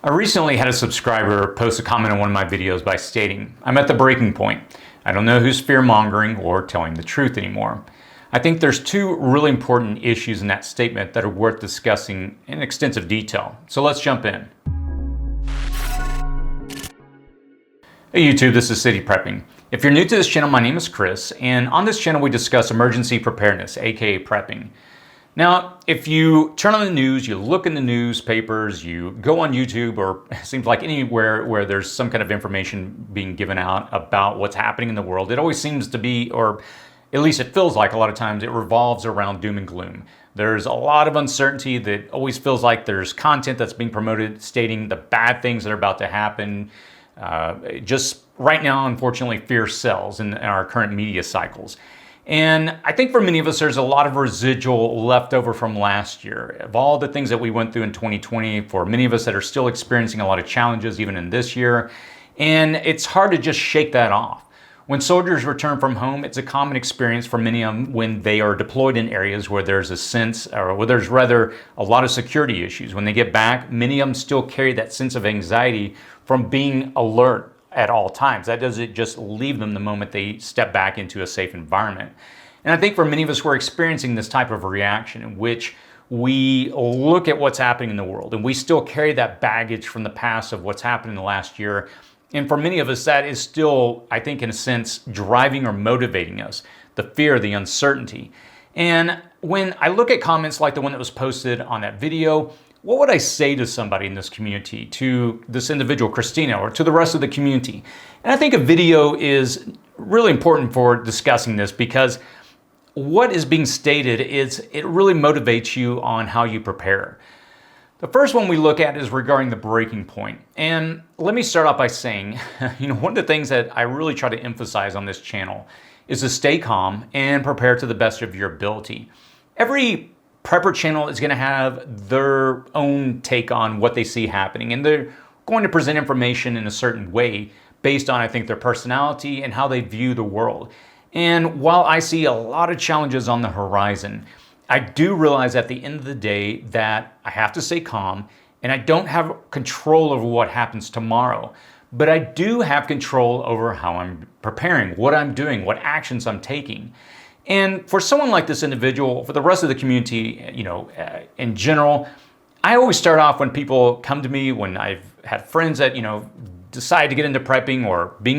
I recently had a subscriber post a comment on one of my videos by stating, "I'm at the breaking point. I don't know who's fear-mongering or telling the truth anymore." I think there's two really important issues in that statement that are worth discussing in extensive detail. So let's jump in. Hey YouTube, this is City Prepping. If you're new to this channel, my name is Chris, and on this channel we discuss emergency preparedness, aka prepping. Now, if you turn on the news, you look in the newspapers, you go on YouTube, or it seems like anywhere where there's some kind of information being given out about what's happening in the world, it always seems to be, or at least it feels like a lot of times, it revolves around doom and gloom. There's a lot of uncertainty that always feels like there's content that's being promoted stating the bad things that are about to happen. Just right now, unfortunately, fear sells in our current media cycles. And I think for many of us, there's a lot of residual left over from last year. Of all the things that we went through in 2020, for many of us that are still experiencing a lot of challenges even in this year, and it's hard to just shake that off. When soldiers return from home, it's a common experience for many of them when they are deployed in areas where there's a sense, or where there's rather a lot of security issues. When they get back, many of them still carry that sense of anxiety from being alert at all times. That doesn't just leave them the moment they step back into a safe environment. And I think for many of us, we're experiencing this type of reaction in which we look at what's happening in the world and we still carry that baggage from the past of what's happened in the last year. And for many of us, that is still, I think, in a sense, driving or motivating us, the fear, the uncertainty. And when I look at comments like the one that was posted on that video, what would I say to somebody in this community, to this individual, Christina, or to the rest of the community? And I think a video is really important for discussing this because what is being stated is it really motivates you on how you prepare. The first one we look at is regarding the breaking point. And let me start off by saying, one of the things that I really try to emphasize on this channel is to stay calm and prepare to the best of your ability. Every prepper channel is going to have their own take on what they see happening, and they're going to present information in a certain way based on, I think, their personality and how they view the world. And while I see a lot of challenges on the horizon, I do realize at the end of the day that I have to stay calm and I don't have control over what happens tomorrow, but I do have control over how I'm preparing, what I'm doing, what actions I'm taking. And for someone like this individual, for the rest of the community, in general, I always start off when people come to me, when I've had friends that, decide to get into prepping or being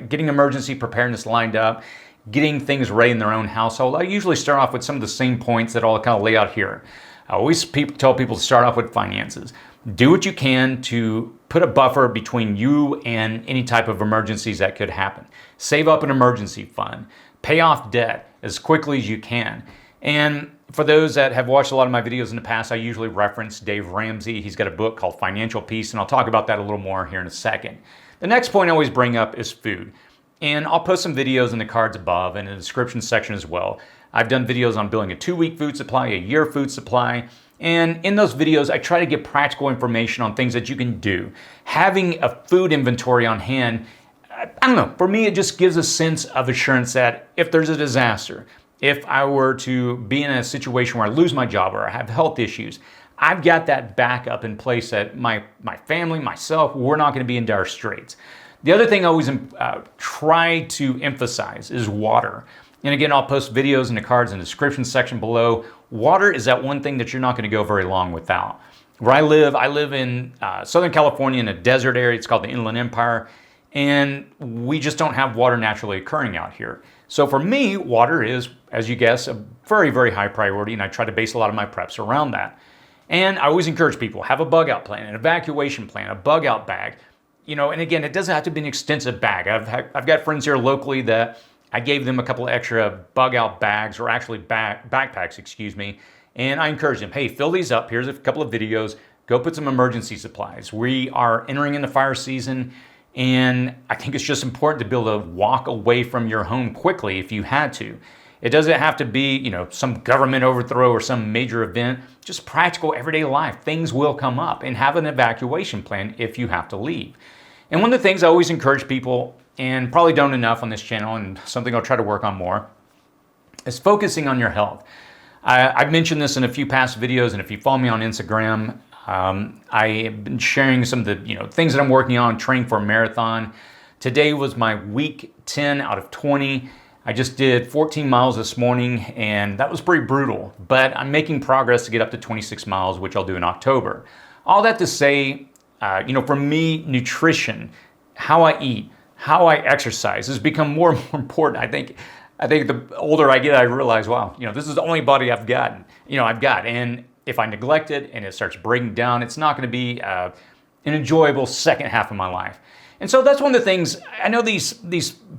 getting emergency preparedness lined up, getting things ready in their own household. I usually start off with some of the same points that I'll kind of lay out here. I always tell people to start off with finances. Do what you can to put a buffer between you and any type of emergencies that could happen. Save up an emergency fund. Pay off debt as quickly as you can. And for those that have watched a lot of my videos in the past, I usually reference Dave Ramsey. He's got a book called Financial Peace, and I'll talk about that a little more here in a second. The next point I always bring up is food. And I'll post some videos in the cards above and in the description section as well. I've done videos on building a 2-week food supply, a year food supply. And in those videos, I try to give practical information on things that you can do. Having a food inventory on hand, I don't know, for me, it just gives a sense of assurance that if there's a disaster, if I were to be in a situation where I lose my job or I have health issues, I've got that backup in place that my family, myself, we're not going to be in dire straits. The other thing I always try to emphasize is water. And again, I'll post videos in the cards in the description section below. Water is that one thing that you're not going to go very long without. Where I live in Southern California in a desert area. It's called the Inland Empire. And we just don't have water naturally occurring out here. So for me, water is, as you guess, a very, very high priority, and I try to base a lot of my preps around that. And I always encourage people, have a bug out plan, an evacuation plan, a bug out bag. And again, it doesn't have to be an extensive bag. I've got friends here locally that I gave them a couple of extra bug out bags, or actually backpacks, and I encourage them, hey, fill these up. Here's a couple of videos. Go put some emergency supplies. We are entering into fire season. And I think it's just important to be able to walk away from your home quickly if you had to. It doesn't have to be, some government overthrow or some major event, just practical everyday life. Things will come up, and have an evacuation plan if you have to leave. And one of the things I always encourage people, and probably don't enough on this channel, and something I'll try to work on more, is focusing on your health. I've mentioned this in a few past videos, and if you follow me on Instagram, I have been sharing some of the things that I'm working on, training for a marathon. Today was my week 10 out of 20. I just did 14 miles this morning, and that was pretty brutal, but I'm making progress to get up to 26 miles, which I'll do in October. All that to say, for me, nutrition, how I eat, how I exercise has become more and more important. I think the older I get, I realize, wow, this is the only body I've got. And if I neglect it and it starts breaking down, it's not going to be an enjoyable second half of my life. And so that's one of the things. I know these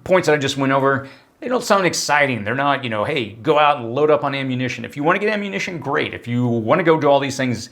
points that I just went over, they don't sound exciting. They're not, hey, go out and load up on ammunition. If you want to get ammunition, great. If you want to go do all these things,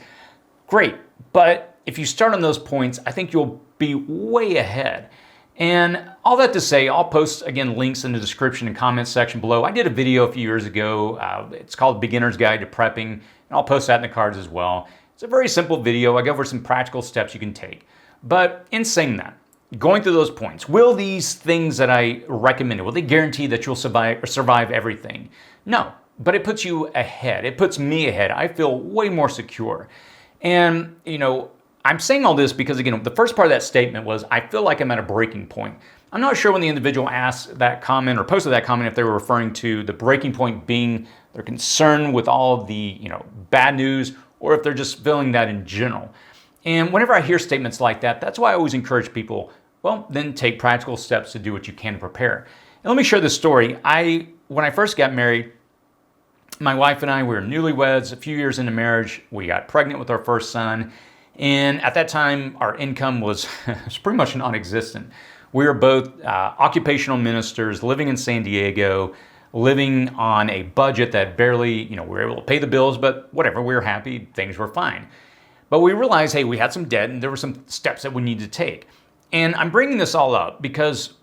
great. But if you start on those points, I think you'll be way ahead. And all that to say, I'll post, again, links in the description and comments section below. I did a video a few years ago. It's called Beginner's Guide to Prepping, and I'll post that in the cards as well. It's a very simple video. I go over some practical steps you can take. But in saying that, going through those points, will these things that I recommended, will they guarantee that you'll survive everything? No, but it puts you ahead. It puts me ahead. I feel way more secure. And, I'm saying all this because, again, the first part of that statement was, I feel like I'm at a breaking point. I'm not sure when the individual asked that comment or posted that comment if they were referring to the breaking point being their concern with all of the, bad news, or if they're just feeling that in general. And whenever I hear statements like that, that's why I always encourage people, well, then take practical steps to do what you can to prepare. And let me share this story. When I first got married, my wife and I, we were newlyweds. A few years into marriage, we got pregnant with our first son. And at that time, our income was pretty much non-existent. We were both occupational ministers living in San Diego, living on a budget that barely, we were able to pay the bills, but whatever, we were happy, things were fine. But we realized, hey, we had some debt and there were some steps that we needed to take. And I'm bringing this all up because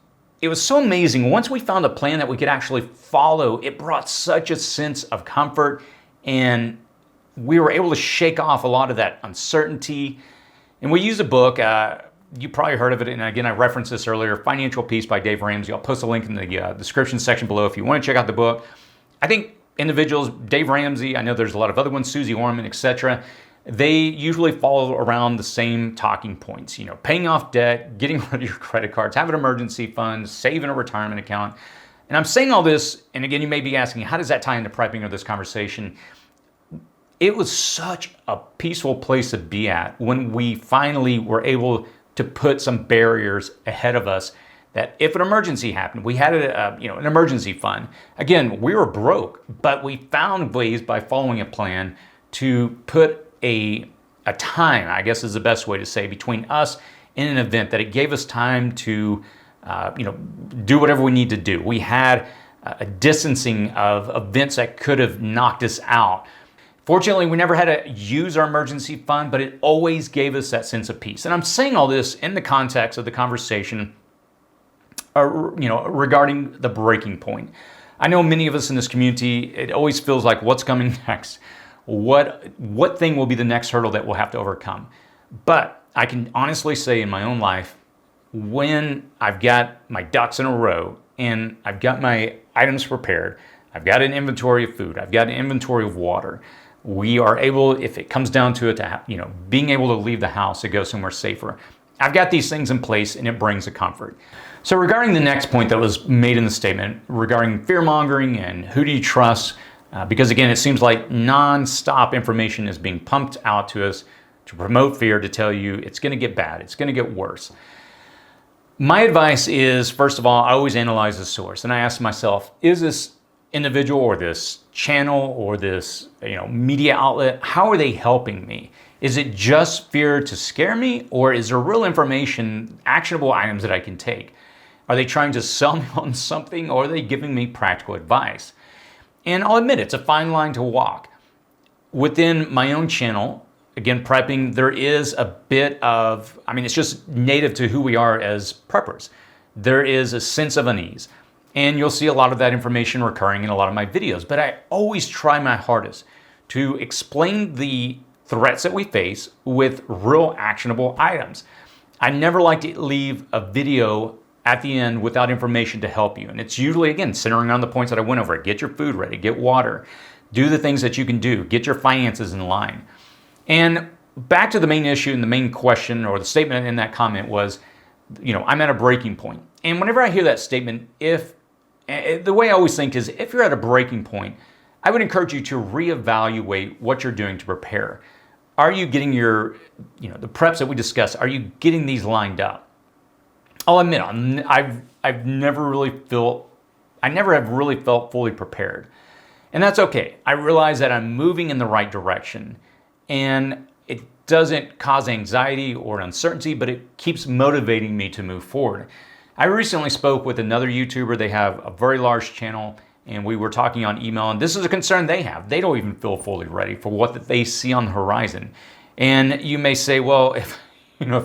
it was so amazing. Once we found a plan that we could actually follow, it brought such a sense of comfort, and we were able to shake off a lot of that uncertainty. And we used a book, you probably heard of it, and again, I referenced this earlier, Financial Peace by Dave Ramsey. I'll post a link in the description section below if you want to check out the book. I think individuals, Dave Ramsey, I know there's a lot of other ones, Susie Orman, etc., they usually follow around the same talking points, paying off debt, getting rid of your credit cards, having emergency funds, saving a retirement account. And I'm saying all this, and again, you may be asking, how does that tie into prepping or this conversation? It was such a peaceful place to be at when we finally were able to put some barriers ahead of us, that if an emergency happened, we had an emergency fund. Again, we were broke, but we found ways by following a plan to put a time, I guess is the best way to say, between us and an event, that it gave us time to do whatever we need to do. We had a distancing of events that could have knocked us out. Fortunately, we never had to use our emergency fund, but it always gave us that sense of peace. And I'm saying all this in the context of the conversation regarding the breaking point. I know many of us in this community, it always feels like, what's coming next? What thing will be the next hurdle that we'll have to overcome? But I can honestly say in my own life, when I've got my ducks in a row and I've got my items prepared, I've got an inventory of food, I've got an inventory of water, we are able, if it comes down to it, to being able to leave the house to go somewhere safer. I've got these things in place, and it brings a comfort. So regarding the next point that was made in the statement regarding fear-mongering and who do you trust, because again, it seems like non-stop information is being pumped out to us to promote fear, to tell you it's going to get bad, it's going to get worse. My advice is, first of all, I always analyze the source, and I ask myself, is this individual or this channel or this media outlet, how are they helping me? Is it just fear to scare me, or is there real information, actionable items that I can take? Are they trying to sell me on something, or are they giving me practical advice? And I'll admit, it's a fine line to walk. Within my own channel, again, prepping, there is a bit of, it's just native to who we are as preppers. There is a sense of unease. And you'll see a lot of that information recurring in a lot of my videos. But I always try my hardest to explain the threats that we face with real actionable items. I never like to leave a video at the end without information to help you. And it's usually, again, centering on the points that I went over. Get your food ready, get water, do the things that you can do, get your finances in line. And back to the main issue and the main question or the statement in that comment was, I'm at a breaking point. And whenever I hear that statement, the way I always think is if you're at a breaking point, I would encourage you to reevaluate what you're doing to prepare. Are you getting the preps that we discussed, are you getting these lined up? I'll admit, I never have really felt fully prepared. And that's okay. I realize that I'm moving in the right direction. And it doesn't cause anxiety or uncertainty, but it keeps motivating me to move forward. I recently spoke with another YouTuber. They have a very large channel, and we were talking on email, and this is a concern they have. They don't even feel fully ready for what they see on the horizon. And you may say, well, if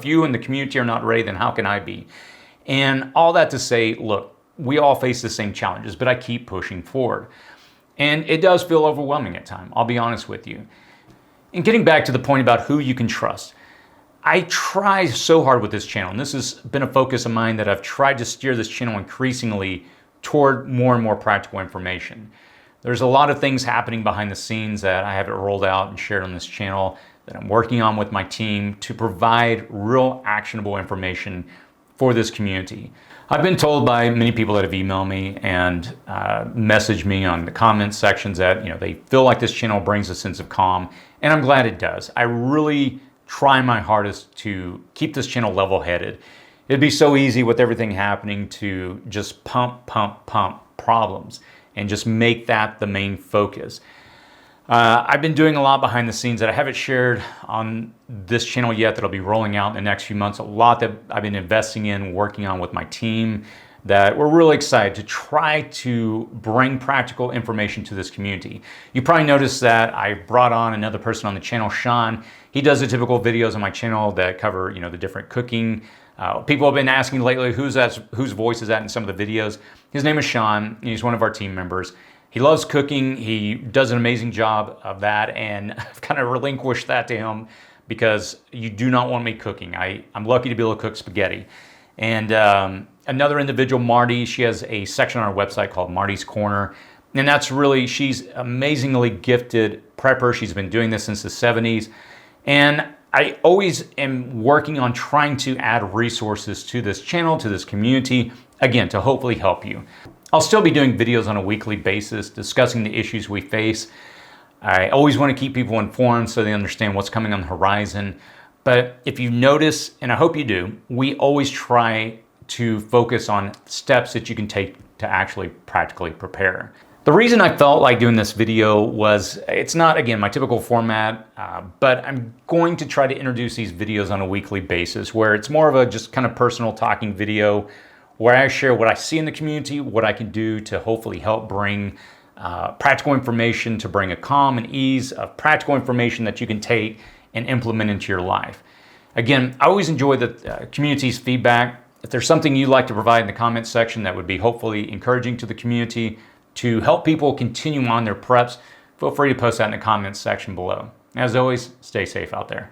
you and the community are not ready, then how can I be? And all that to say, look, we all face the same challenges, but I keep pushing forward. And it does feel overwhelming at times, I'll be honest with you. And getting back to the point about who you can trust, I try so hard with this channel, and this has been a focus of mine that I've tried to steer this channel increasingly toward more and more practical information. There's a lot of things happening behind the scenes that I haven't rolled out and shared on this channel that I'm working on with my team to provide real actionable information for this community. I've been told by many people that have emailed me and messaged me on the comments sections that they feel like this channel brings a sense of calm, and I'm glad it does. I really try my hardest to keep this channel level-headed. It'd be so easy with everything happening to just pump problems and just make that the main focus. I've been doing a lot behind the scenes that I haven't shared on this channel yet that I'll be rolling out in the next few months. A lot that I've been investing in, working on with my team, that we're really excited to try to bring practical information to this community. You probably noticed that I brought on another person on the channel, Sean. He does the typical videos on my channel that cover the different cooking. People have been asking lately whose voice is that in some of the videos. His name is Sean, and he's one of our team members. He loves cooking. He does an amazing job of that, and I've kind of relinquished that to him because you do not want me cooking. I'm lucky to be able to cook spaghetti. And another individual, Marty, she has a section on our website called Marty's Corner, and she's amazingly gifted prepper. She's been doing this since the 70s, and I always am working on trying to add resources to this channel, to this community, again, to hopefully help you. I'll still be doing videos on a weekly basis discussing the issues we face. I always want to keep people informed so they understand what's coming on the horizon. But if you notice, and I hope you do, we always try to focus on steps that you can take to actually practically prepare. The reason I felt like doing this video was, it's not, again, my typical format, but I'm going to try to introduce these videos on a weekly basis where it's more of a just kind of personal talking video where I share what I see in the community, what I can do to hopefully help bring practical information, to bring a calm and ease of practical information that you can take and implement into your life. Again, I always enjoy the community's feedback. If there's something you'd like to provide in the comments section that would be hopefully encouraging to the community to help people continue on their preps, feel free to post that in the comments section below. As always, stay safe out there.